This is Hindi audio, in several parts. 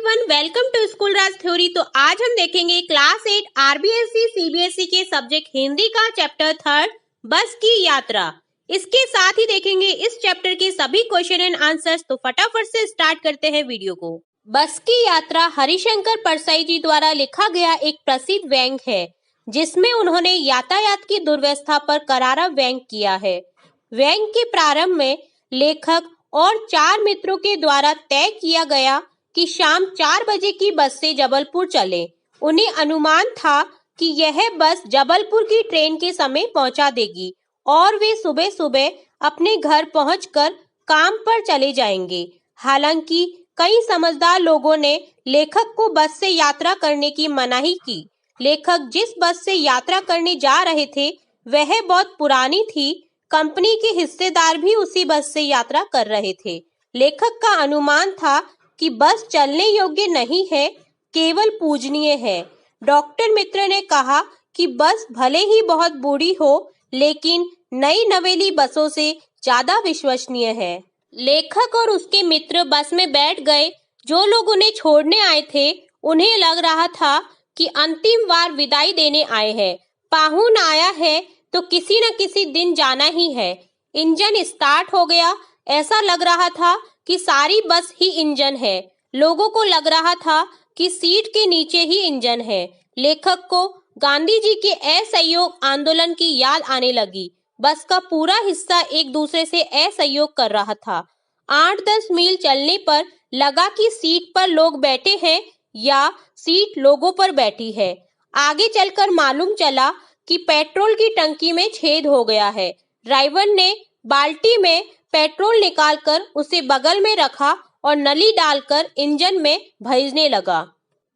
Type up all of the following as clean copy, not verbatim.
Everyone, welcome to school Raj theory. तो आज हम देखेंगे क्लास 8 आरबीएसई सीबीएसई के सब्जेक्ट हिंदी का चैप्टर 3 बस की यात्रा। इसके साथ ही देखेंगे इस चैप्टर के सभी क्वेश्चन एंड आंसर्स। तो फटाफट से स्टार्ट करते हैं वीडियो को। बस की यात्रा हरिशंकर परसाई जी द्वारा लिखा गया एक प्रसिद्ध व्यंग है, जिसमें उन्होंने यातायात की दुर्व्यवस्था पर करारा व्यंग किया है। व्यंग के प्रारंभ में लेखक और 4 मित्रों के द्वारा तय किया गया कि शाम 4 बजे की बस से जबलपुर चले। उन्हें अनुमान था कि यह बस जबलपुर की ट्रेन के समय पहुंचा देगी और वे सुबह सुबह अपने घर पहुंचकर काम पर चले जाएंगे। हालांकि कई समझदार लोगों ने लेखक को बस से यात्रा करने की मनाही की। लेखक जिस बस से यात्रा करने जा रहे थे वह बहुत पुरानी थी। कंपनी के हिस्सेदार भी उसी बस से यात्रा कर रहे थे। लेखक का अनुमान था कि बस चलने योग्य नहीं है, केवल पूजनीय है। डॉक्टर मित्र ने कहा कि बस भले ही बहुत बूढ़ी हो, लेकिन नई नवेली बसों से ज्यादा विश्वसनीय है। लेखक और उसके मित्र बस में बैठ गए। जो लोग उन्हें छोड़ने आए थे उन्हें लग रहा था कि अंतिम बार विदाई देने आए हैं। पाहुन आया है तो किसी न किसी दिन जाना ही है। इंजन स्टार्ट हो गया। ऐसा लग रहा था कि सारी बस ही इंजन है। लोगों को लग रहा था कि सीट के नीचे ही इंजन है। लेखक को गांधी जी के असहयोग आंदोलन की याद आने लगी। बस का पूरा हिस्सा एक दूसरे से असहयोग कर रहा था। 8-10 मील चलने पर लगा कि सीट पर लोग बैठे हैं या सीट लोगों पर बैठी है। आगे चलकर मालूम चला कि पेट्रोल की टंकी में छेद हो गया है। ड्राइवर ने बाल्टी में पेट्रोल निकालकर उसे बगल में रखा और नली डालकर इंजन में भेजने लगा।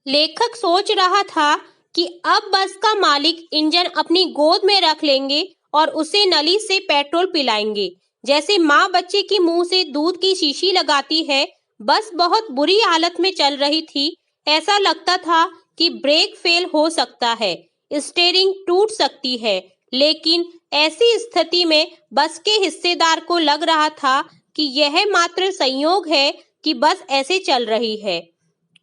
लेखक सोच रहा था कि अब बस का मालिक इंजन अपनी गोद में रख लेंगे और उसे नली से पेट्रोल पिलाएंगे, जैसे माँ बच्चे की मुंह से दूध की शीशी लगाती है। बस बहुत बुरी हालत में चल रही थी। ऐसा लगता था कि ब्रेक फेल हो सकता है, स्टीयरिंग टूट सकती है। लेकिन ऐसी स्थिति में बस के हिस्सेदार को लग रहा था कि यह मात्र संयोग है कि बस ऐसे चल रही है।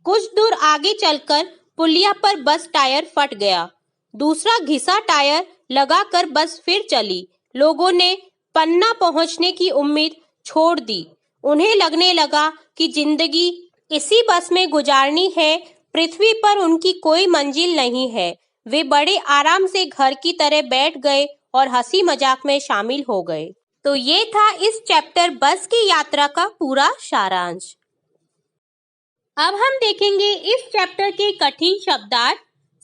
कुछ दूर आगे चलकर पुलिया पर बस टायर फट गया। दूसरा घिसा टायर लगाकर बस फिर चली। लोगों ने पन्ना पहुंचने की उम्मीद छोड़ दी। उन्हें लगने लगा कि जिंदगी इसी बस में गुजारनी है। पृथ्वी पर उनकी कोई मंजिल नहीं है। वे बड़े आराम से घर की तरह बैठ गए और हंसी मजाक में शामिल हो गए। तो ये था इस चैप्टर बस की यात्रा का पूरा सारांश। अब हम देखेंगे इस चैप्टर के कठिन शब्दार्थ।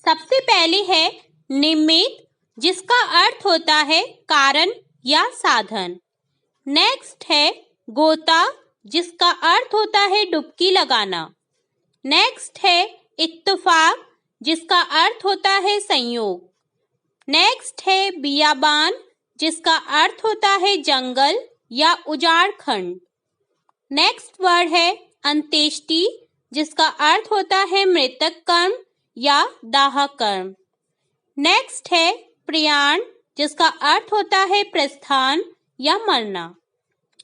सबसे पहले है निमित्त, जिसका अर्थ होता है कारण या साधन। नेक्स्ट है गोता, जिसका अर्थ होता है डुबकी लगाना। नेक्स्ट है इत्तेफाक, जिसका अर्थ होता है संयोग। नेक्स्ट है बियाबान, जिसका अर्थ होता है जंगल या उजाड़ खंड। नेक्स्ट वर्ड है अंत्येष्टि, जिसका अर्थ होता है मृतक कर्म या दाह कर्म। नेक्स्ट है प्रयाण, जिसका अर्थ होता है प्रस्थान या मरना।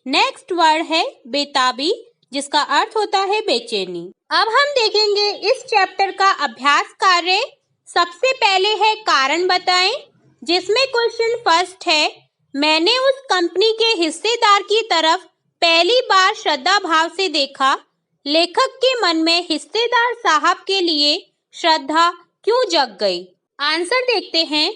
नेक्स्ट वर्ड है बेताबी, जिसका अर्थ होता है बेचैनी। अब हम देखेंगे इस चैप्टर का अभ्यास कार्य। सबसे पहले है कारण बताएं, जिसमें क्वेश्चन फर्स्ट है, मैंने उस कंपनी के हिस्सेदार की तरफ पहली बार श्रद्धा भाव से देखा। लेखक के मन में हिस्सेदार साहब के लिए श्रद्धा क्यों जग गई? आंसर देखते हैं।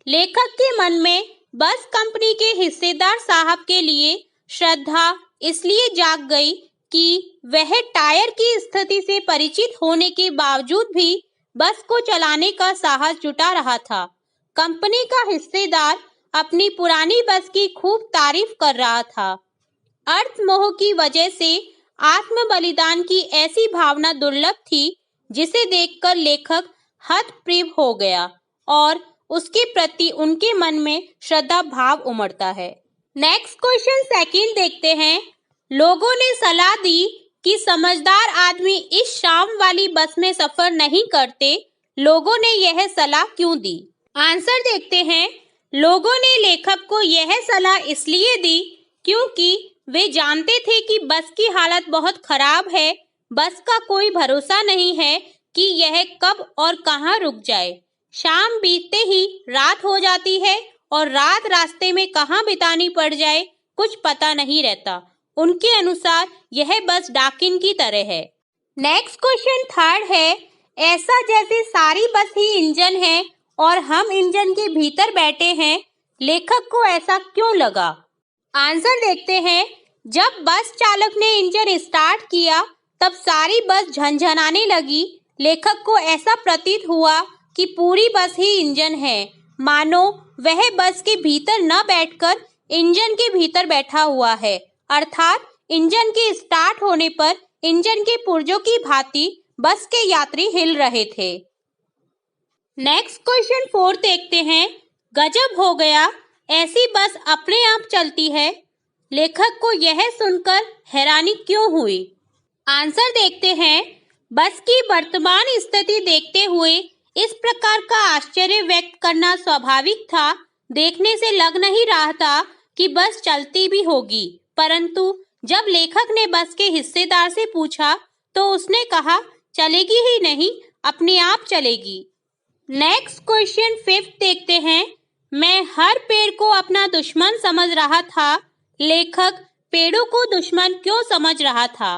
लेखक के मन में बस कंपनी के हिस्सेदार साहब के लिए श्रद्धा इसलिए जाग गई कि वह टायर की स्थिति से परिचित होने के बावजूद भी बस को चलाने का साहस जुटा रहा था। कंपनी का हिस्सेदार अपनी पुरानी बस की खूब तारीफ कर रहा था। अर्थ मोह की वजह से आत्म बलिदान की ऐसी भावना दुर्लभ थी, जिसे देखकर लेखक हतप्रभ हो गया और उसके प्रति उनके मन में श्रद्धा भाव उमड़ता है। नेक्स्ट क्वेश्चन सेकंड देखते हैं। लोगों ने सलाह दी कि समझदार आदमी इस शाम वाली बस में सफर नहीं करते। लोगों ने यह सलाह क्यों दी? आंसर देखते हैं। लोगों ने लेखक को यह सलाह इसलिए दी क्योंकि वे जानते थे कि बस की हालत बहुत खराब है। बस का कोई भरोसा नहीं है कि यह कब और कहाँ रुक जाए। शाम बीतते ही रात हो जाती है और रात रास्ते में कहाँ बितानी पड़ जाए कुछ पता नहीं रहता। उनके अनुसार यह बस डाकिन की तरह है। नेक्स्ट क्वेश्चन थर्ड है, ऐसा जैसे सारी बस ही इंजन है और हम इंजन के भीतर बैठे हैं, लेखक को ऐसा क्यों लगा? आंसर देखते हैं। जब बस चालक ने इंजन स्टार्ट किया तब सारी बस झनझनाने लगी। लेखक को ऐसा प्रतीत हुआ कि पूरी बस ही इंजन है, मानो वह बस के भीतर न बैठकर इंजन के भीतर बैठा हुआ है, अर्थात इंजन के स्टार्ट होने पर इंजन के पुर्जों की भांति बस के यात्री हिल रहे थे। नेक्स्ट क्वेश्चन फोर्थ देखते हैं। गजब हो गया, ऐसी बस अपने आप चलती है। लेखक को यह सुनकर हैरानी क्यों हुई? आंसर देखते हैं। बस की वर्तमान स्थिति देखते हुए इस प्रकार का आश्चर्य व्यक्त करना स्वाभाविक था। देखने से लग नहीं रहा था कि बस चलती भी होगी, परंतु जब लेखक ने बस के हिस्सेदार से पूछा तो उसने कहा, चलेगी ही नहीं, अपने आप चलेगी। नेक्स्ट क्वेश्चन फिफ्थ देखते हैं। मैं हर पेड़ को अपना दुश्मन समझ रहा था। लेखक पेड़ों को दुश्मन क्यों समझ रहा था?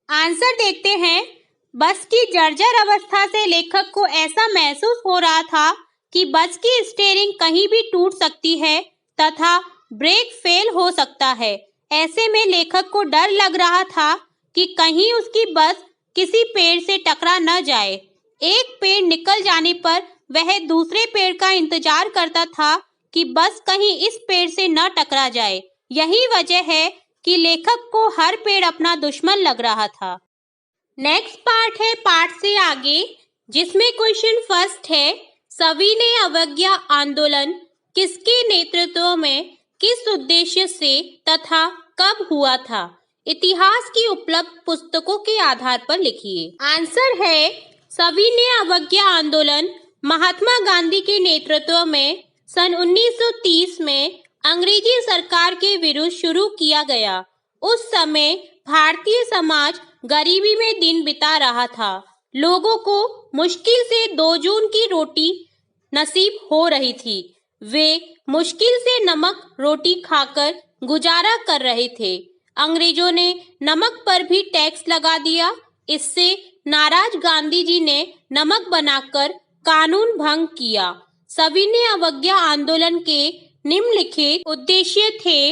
आंसर देखते हैं। बस की जर्जर अवस्था से लेखक को ऐसा महसूस हो रहा था कि बस की स्टीयरिंग कहीं भी टूट सकती है तथा ब्रेक फेल हो सकता है। ऐसे में लेखक को डर लग रहा था कि कहीं उसकी बस किसी पेड़ से टकरा न जाए। एक पेड़ निकल जाने पर वह दूसरे पेड़ का इंतजार करता था कि बस कहीं इस पेड़ से न टकरा जाए। यही वजह है कि लेखक को हर पेड़ अपना दुश्मन लग रहा था। नेक्स्ट पार्ट है पार्ट से आगे, जिसमें क्वेश्चन फर्स्ट है, सविनय अवज्ञा आंदोलन किसके नेतृत्व में, किस उद्देश्य से तथा कब हुआ था? इतिहास की उपलब्ध पुस्तकों के आधार पर लिखिए। आंसर है, सविनय अवज्ञा आंदोलन महात्मा गांधी के नेतृत्व में सन 1930 में अंग्रेजी सरकार के विरुद्ध शुरू किया गया। उस समय भारतीय समाज गरीबी में दिन बिता रहा था। लोगों को मुश्किल से 2 जून की रोटी नसीब हो रही थी। वे मुश्किल से नमक रोटी खाकर गुजारा कर रहे थे। अंग्रेजों ने नमक पर भी टैक्स लगा दिया। इससे नाराज गांधी जी ने नमक बनाकर कानून भंग किया। सविनय अवज्ञा आंदोलन के निम्नलिखित उद्देश्य थे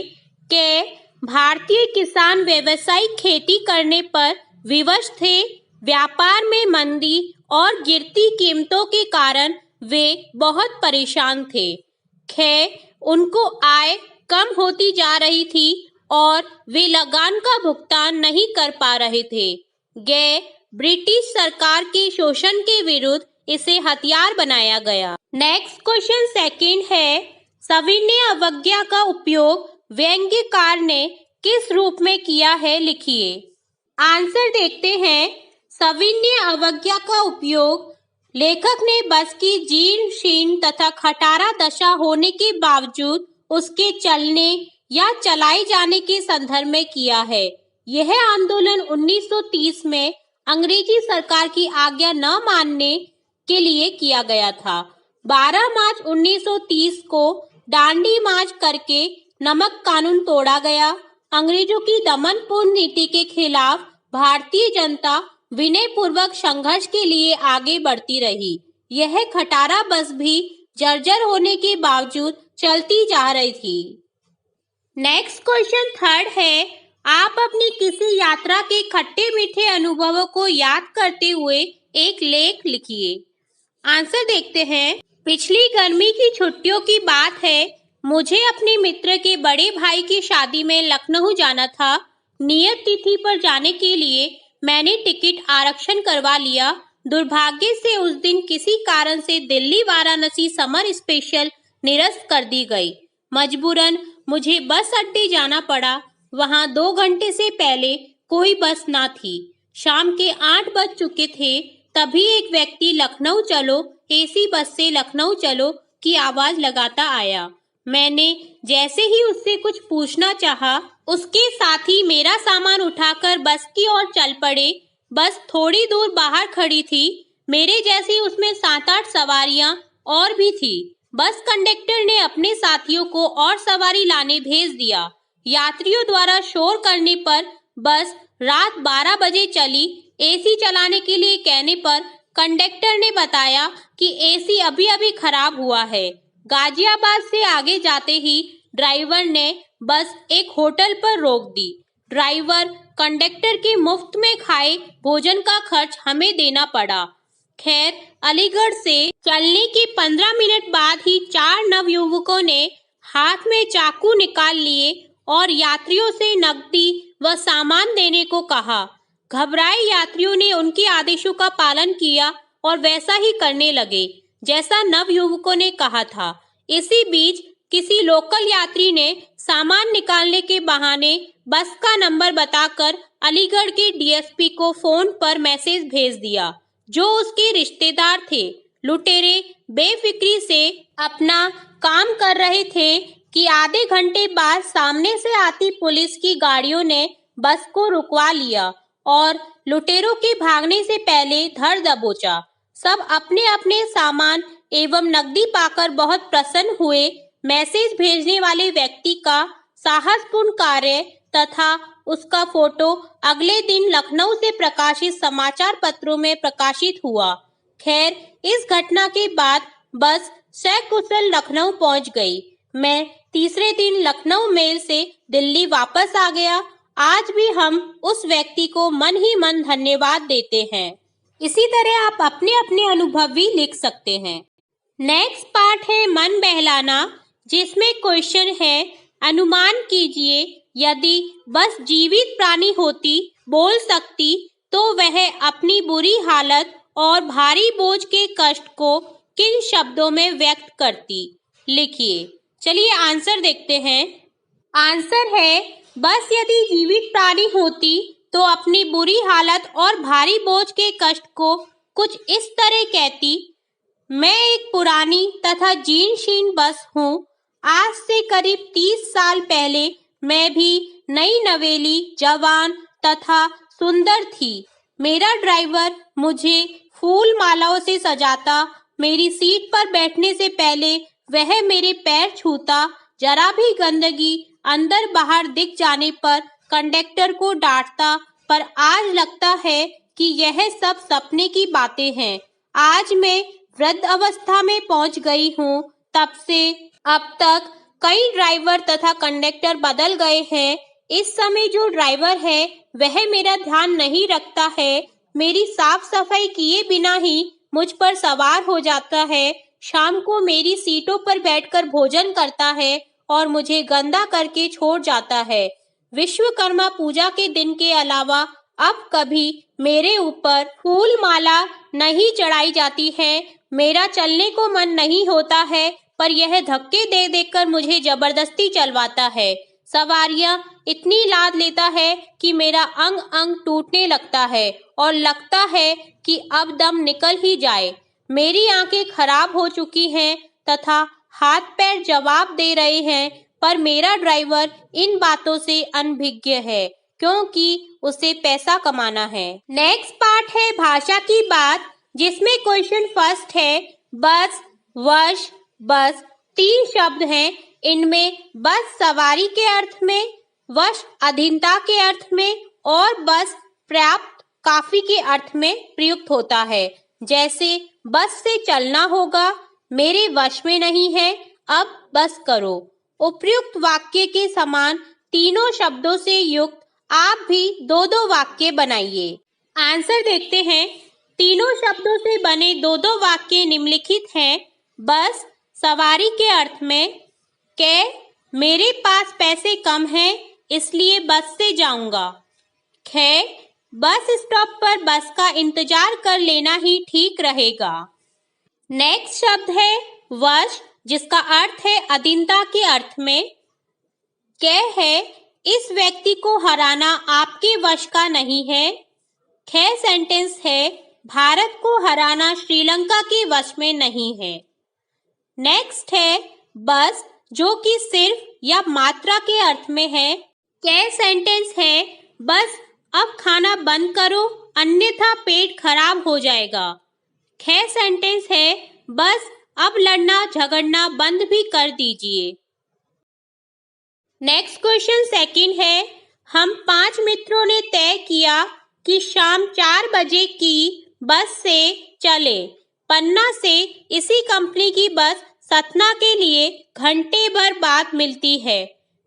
कि भारतीय किसान व्यावसायिक खेती करने पर विवश थे। व्यापार में मंदी और गिरती कीमतों के कारण वे बहुत परेशान थे। उनको आय कम होती जा रही थी और वे लगान का भुगतान नहीं कर पा रहे थे। ब्रिटिश सरकार के शोषण के विरुद्ध इसे हथियार बनाया गया। नेक्स्ट क्वेश्चन सेकंड है, सविनय अवज्ञा का उपयोग व्यंग्यकार ने किस रूप में किया है, लिखिए। आंसर देखते हैं। सविनय अवज्ञा का उपयोग लेखक ने बस की जीर्ण शीर्ण तथा खटारा दशा होने के बावजूद उसके चलने या चलाए जाने के संदर्भ में किया है। यह आंदोलन 1930 में अंग्रेजी सरकार की आज्ञा न मानने के लिए किया गया था। 12 मार्च 1930 को डांडी मार्च करके नमक कानून तोड़ा गया। अंग्रेजों की दमनपूर्ण नीति के खिलाफ भारतीय जनता विनय पूर्वक संघर्ष के लिए आगे बढ़ती रही। यह खटारा बस भी जर्जर होने के बावजूद चलती जा रही थी। नेक्स्ट क्वेश्चन थर्ड है, आप अपनी किसी यात्रा के खट्टे मीठे अनुभवों को याद करते हुए एक लेख लिखिए। आंसर देखते हैं। पिछली गर्मी की छुट्टियों की बात है। मुझे अपने मित्र के बड़े भाई की शादी में लखनऊ जाना था। नियत तिथि पर जाने के लिए मैंने टिकट आरक्षण करवा लिया। दुर्भाग्य से उस दिन किसी कारण से दिल्ली वाराणसी समर स्पेशल निरस्त कर दी गई। मजबूरन मुझे बस अड्डे जाना पड़ा। वहां 2 घंटे से पहले कोई बस ना थी। शाम के 8 बज चुके थे। तभी एक व्यक्ति लखनऊ चलो, एसी बस से लखनऊ चलो की आवाज लगाता आया। मैंने जैसे ही उससे कुछ पूछना चाहा, उसके साथी मेरा सामान उठाकर बस की ओर चल पड़े। बस थोड़ी दूर बाहर खड़ी थी। मेरे जैसी उसमें 7-8 सवारियां और भी थी। बस कंडक्टर ने अपने साथियों को और सवारी लाने भेज दिया। यात्रियों द्वारा शोर करने पर बस रात 12 बजे चली। एसी चलाने के लिए कहने पर कंडक्टर ने बताया कि एसी अभी अभी खराब हुआ है। गाजियाबाद से आगे जाते ही ड्राइवर ने बस एक होटल पर रोक दी। ड्राइवर कंडक्टर के मुफ्त में खाए भोजन का खर्च हमें देना पड़ा। खैर, अलीगढ़ से चलने के 15 मिनट बाद ही 4 नवयुवकों ने हाथ में चाकू निकाल लिए और यात्रियों से नकदी व सामान देने को कहा। घबराए यात्रियों ने उनके आदेशों का पालन किया और वैसा ही करने लगे जैसा नवयुवकों ने कहा था। इसी बीच किसी लोकल यात्री ने सामान निकालने के बहाने बस का नंबर बताकर अलीगढ़ के डीएसपी को फोन पर मैसेज भेज दिया, जो उसके रिश्तेदार थे। लुटेरे बेफिक्री से अपना काम कर रहे थे कि आधे घंटे बाद सामने से आती पुलिस की गाड़ियों ने बस को रुकवा लिया और लुटेरों के भागने से पहले धर दबोचा। सब अपने अपने सामान एवं नकदी पाकर बहुत प्रसन्न हुए। मैसेज भेजने वाले व्यक्ति का साहसपूर्ण कार्य तथा उसका फोटो अगले दिन लखनऊ से प्रकाशित समाचार पत्रों में प्रकाशित हुआ। खैर, इस घटना के बाद बस सकुशल लखनऊ पहुंच गई। मैं तीसरे दिन लखनऊ मेल से दिल्ली वापस आ गया। आज भी हम उस व्यक्ति को मन ही मन धन्यवाद देते हैं। इसी तरह आप अपने अपने अनुभव भी लिख सकते हैं। नेक्स्ट पार्ट है मन बहलाना, जिसमें क्वेश्चन है, अनुमान कीजिए यदि बस जीवित प्राणी होती, बोल सकती, तो वह अपनी बुरी हालत और भारी बोझ के कष्ट को किन शब्दों में व्यक्त करती। लिखिए। चलिए आंसर देखते हैं। आंसर है, बस यदि जीवित प्राणी होती तो अपनी बुरी हालत और भारी बोझ के कष्ट को कुछ इस तरह कहती, मैं एक पुरानी तथा जीर्णशीर्ण बस हूँ। आज से करीब 30 साल पहले मैं भी नई नवेली, जवान तथा सुंदर थी। मेरा ड्राइवर मुझे फूल मालाओं से सजाता। मेरी सीट पर बैठने से पहले वह मेरे पैर छूता। जरा भी गंदगी अंदर बाहर दिख जाने पर कंडक्टर को डांटता। पर आज लगता है कि यह सब सपने की बातें हैं। आज मैं वृद्ध अवस्था में पहुंच गई हूँ। तब से अब तक कई ड्राइवर तथा कंडक्टर बदल गए हैं। इस समय जो ड्राइवर है वह मेरा ध्यान नहीं रखता है। मेरी साफ सफाई किए बिना ही मुझ पर सवार हो जाता है। शाम को मेरी सीटों पर बैठकर भोजन करता है और मुझे गंदा करके छोड़ जाता है। विश्वकर्मा पूजा के दिन के अलावा अब कभी मेरे ऊपर फूल माला नहीं चढ़ाई जाती है। मेरा चलने को मन नहीं होता है, पर यह धक्के दे देकर मुझे जबरदस्ती चलवाता है। सवारियां इतनी लाद लेता है कि मेरा अंग अंग टूटने लगता है और लगता है कि अब दम निकल ही जाए। मेरी आंखें खराब हो चुकी हैं तथा हाथ पैर जवाब दे रहे हैं, पर मेरा ड्राइवर इन बातों से अनभिज्ञ है, क्योंकि उसे पैसा कमाना है। नेक्स्ट पार्ट है भाषा की बात, जिसमें क्वेश्चन फर्स्ट है, बस, वश, बस 3 शब्द हैं। इनमें बस सवारी के अर्थ में, वश अधीनता के अर्थ में और बस पर्याप्त काफी के अर्थ में प्रयुक्त होता है। जैसे बस से चलना होगा, मेरे वश में नहीं है, अब बस करो। उपयुक्त वाक्य के समान तीनों शब्दों से युक्त आप भी 2-2 वाक्य बनाइए। आंसर देखते हैं। तीनों शब्दों से बने 2-2 वाक्य निम्नलिखित हैं। बस सवारी के अर्थ में, कै मेरे पास पैसे कम हैं इसलिए बस से जाऊंगा। खे बस स्टॉप पर बस का इंतजार कर लेना ही ठीक रहेगा। नेक्स्ट शब्द है वश, जिसका अर्थ है अधीनता के अर्थ में। कै है इस व्यक्ति को हराना आपके वश का नहीं है। खे सेंटेंस है भारत को हराना श्रीलंका के वश में नहीं है। नेक्स्ट है बस, जो कि सिर्फ या मात्रा के अर्थ में है। कै सेंटेंस है बस अब खाना बंद करो अन्यथा पेट खराब हो जाएगा। ख सेंटेंस है, बस अब लड़ना झगड़ना बंद भी कर दीजिए। नेक्स्ट क्वेश्चन सेकंड है, हम 5 मित्रों ने तय किया कि शाम 4 बजे की बस से चले। पन्ना से इसी कंपनी की बस सतना के लिए घंटे भर बाद मिलती है।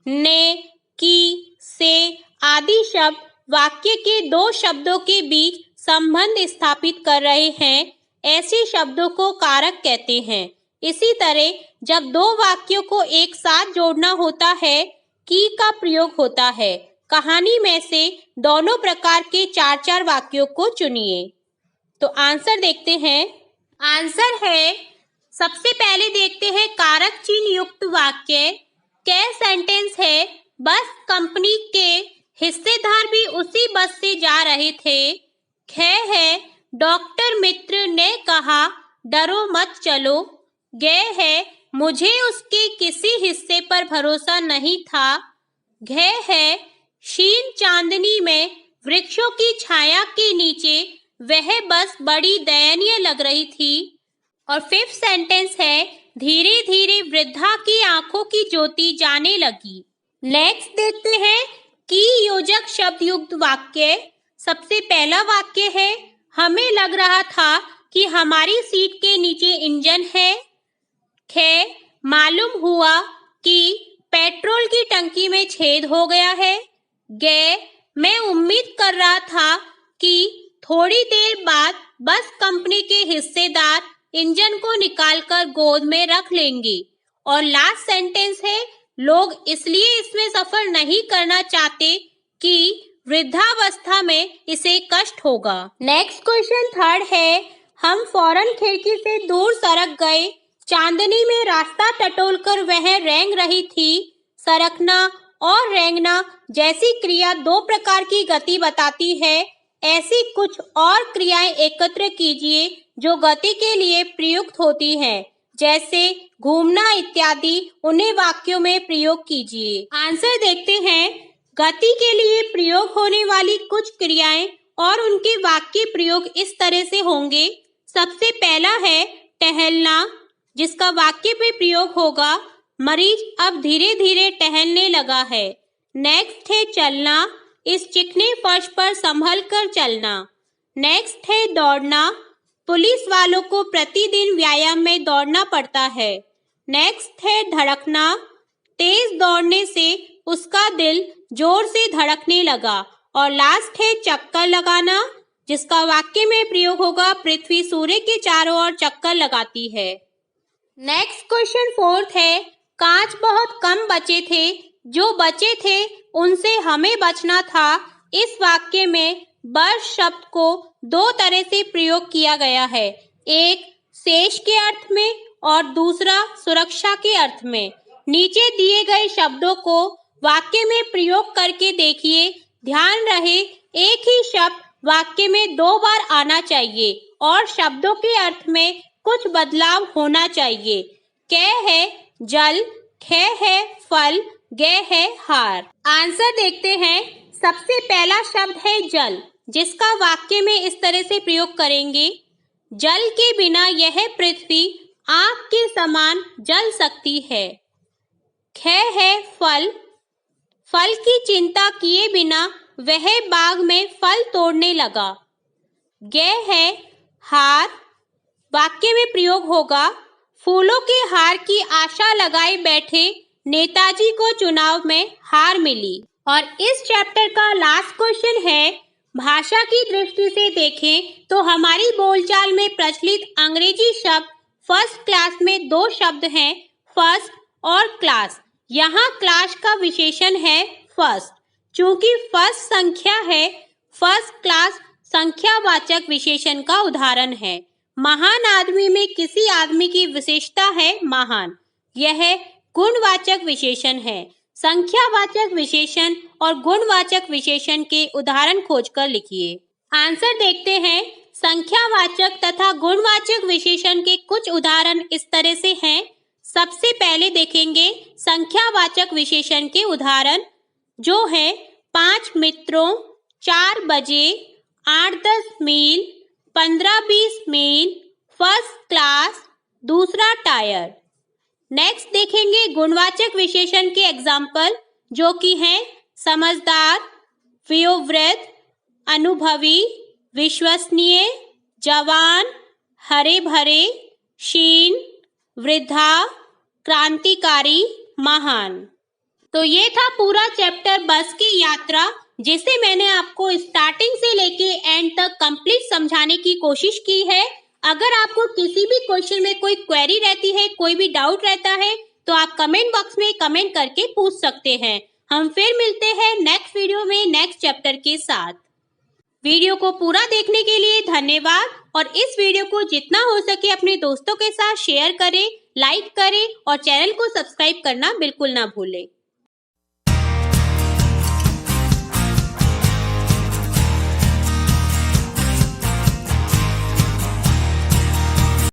ने, की, से आदि शब्द वाक्य के 2 शब्दों के बीच संबंध स्थापित कर रहे हैं। ऐसे शब्दों को कारक कहते हैं। इसी तरह जब 2 वाक्यों को एक साथ जोड़ना होता है, की का प्रयोग होता है। कहानी में से दोनों प्रकार के 4-4 वाक्यों को चुनिए। तो आंसर देखते हैं। आंसर है, सबसे पहले देखते हैं कारक चिन्ह युक्त वाक्य। कै सेंटेंस है, बस कंपनी के हिस्सेदार भी उसी बस से जा रहे थे। ख है, डॉक्टर मित्र ने कहा डरो मत चलो। गे है, मुझे उसके किसी हिस्से पर भरोसा नहीं था। घे है, शीन चांदनी में वृक्षों की छाया के नीचे वह बस बड़ी दयनीय लग रही थी। और 5th सेंटेंस है, धीरे धीरे वृद्धा की आंखों की ज्योति जाने लगी। नेक्स्ट देखते हैं की योजक शब्द युक्त वाक्य। सबसे पहला वाक्य है, हमें लग रहा था कि हमारी सीट के नीचे इंजन है। ख, मालूम हुआ कि पेट्रोल की टंकी में छेद हो गया है। गे, मैं उम्मीद कर रहा था कि थोड़ी देर बाद बस कंपनी के हिस्सेदार इंजन को निकालकर गोद में रख लेंगे। और लास्ट सेंटेंस है, लोग इसलिए इसमें सफर नहीं करना चाहते कि वृद्धावस्था में इसे कष्ट होगा। नेक्स्ट क्वेश्चन थर्ड है, हम फौरन खिड़की से दूर सरक गए। चांदनी में रास्ता टटोलकर वह रेंग रही थी। सरकना और रेंगना जैसी क्रिया 2 प्रकार की गति बताती है। ऐसी कुछ और क्रियाएं एकत्र कीजिए जो गति के लिए प्रयुक्त होती हैं, जैसे घूमना इत्यादि। उन्हें वाक्यों में प्रयोग कीजिए। आंसर देखते हैं। गति के लिए प्रयोग होने वाली कुछ क्रियाएं और उनके वाक्य प्रयोग इस तरह से होंगे। सबसे पहला है टहलना, जिसका वाक्य पे प्रयोग होगा, मरीज अब धीरे धीरे टहलने लगा है। नेक्स्ट है चलना, इस चिकने फर्श पर संभल कर चलना। नेक्स्ट है दौड़ना, पुलिस वालों को प्रतिदिन व्यायाम में दौड़ना पड़ता है। नेक्स्ट है धड़कना, तेज दौड़ने से उसका दिल जोर से धड़कने लगा। और लास्ट है चक्कर लगाना, जिसका वाक्य में प्रयोग होगा, पृथ्वी सूर्य के चारों ओर चक्कर लगाती है। नेक्स्ट क्वेश्चन 4th है, कांच बहुत कम बचे थे, जो बचे थे उनसे हमें बचना था। इस वाक्य में बच शब्द को 2 तरह से प्रयोग किया गया है, एक शेष के अर्थ में और दूसरा सुरक्षा के अर्थ में। नीचे दिए गए शब्दों को वाक्य में प्रयोग करके देखिए। ध्यान रहे, एक ही शब्द वाक्य में 2 बार आना चाहिए और शब्दों के अर्थ में कुछ बदलाव होना चाहिए। कै है जल, खे है फल, गे है हार। आंसर देखते हैं। सबसे पहला शब्द है जल, जिसका वाक्य में इस तरह से प्रयोग करेंगे, जल के बिना यह पृथ्वी आग के समान जल सकती है। खे है फल, फल की चिंता किए बिना वह बाग में फल तोड़ने लगा। गे है हार, वाक्य में प्रयोग होगा, फूलों के हार की आशा लगाए बैठे नेताजी को चुनाव में हार मिली। और इस चैप्टर का लास्ट क्वेश्चन है, भाषा की दृष्टि से देखें तो हमारी बोलचाल में प्रचलित अंग्रेजी शब्द फर्स्ट क्लास में 2 शब्द हैं, फर्स्ट और क्लास। यहाँ क्लास का विशेषण है फर्स्ट। चूंकि फर्स्ट संख्या है, फर्स्ट क्लास संख्यावाचक विशेषण का उदाहरण है। महान आदमी में किसी आदमी की विशेषता है महान, यह गुणवाचक विशेषण है। संख्यावाचक विशेषण और गुणवाचक विशेषण के उदाहरण खोजकर लिखिए। आंसर देखते हैं। संख्यावाचक तथा गुणवाचक विशेषण के कुछ उदाहरण इस तरह से हैं। सबसे पहले देखेंगे संख्यावाचक विशेषण के उदाहरण, जो है 5 मित्रों, 4 बजे, 8-10 मील, 15-20 मील, फर्स्ट क्लास, दूसरा टायर। नेक्स्ट देखेंगे गुणवाचक विशेषण के एग्जाम्पल, जो कि हैं समझदार, वयोवृद्ध, अनुभवी, विश्वसनीय, जवान, हरे भरे, क्षीण, वृद्धा, क्रांतिकारी, महान। तो ये था पूरा चैप्टर बस की यात्रा, जिसे मैंने आपको स्टार्टिंग से लेके एंड तक कंप्लीट समझाने की कोशिश की है। अगर आपको किसी भी क्वेश्चन में कोई क्वेरी रहती है, कोई भी डाउट रहता है, तो आप कमेंट बॉक्स में कमेंट करके पूछ सकते हैं। हम फिर मिलते हैं नेक्स्ट वीडियो में नेक्स्ट चैप्टर के साथ। वीडियो को पूरा देखने के लिए धन्यवाद, और इस वीडियो को जितना हो सके अपने दोस्तों के साथ शेयर करें, लाइक करें और चैनल को सब्सक्राइब करना बिल्कुल ना भूलें।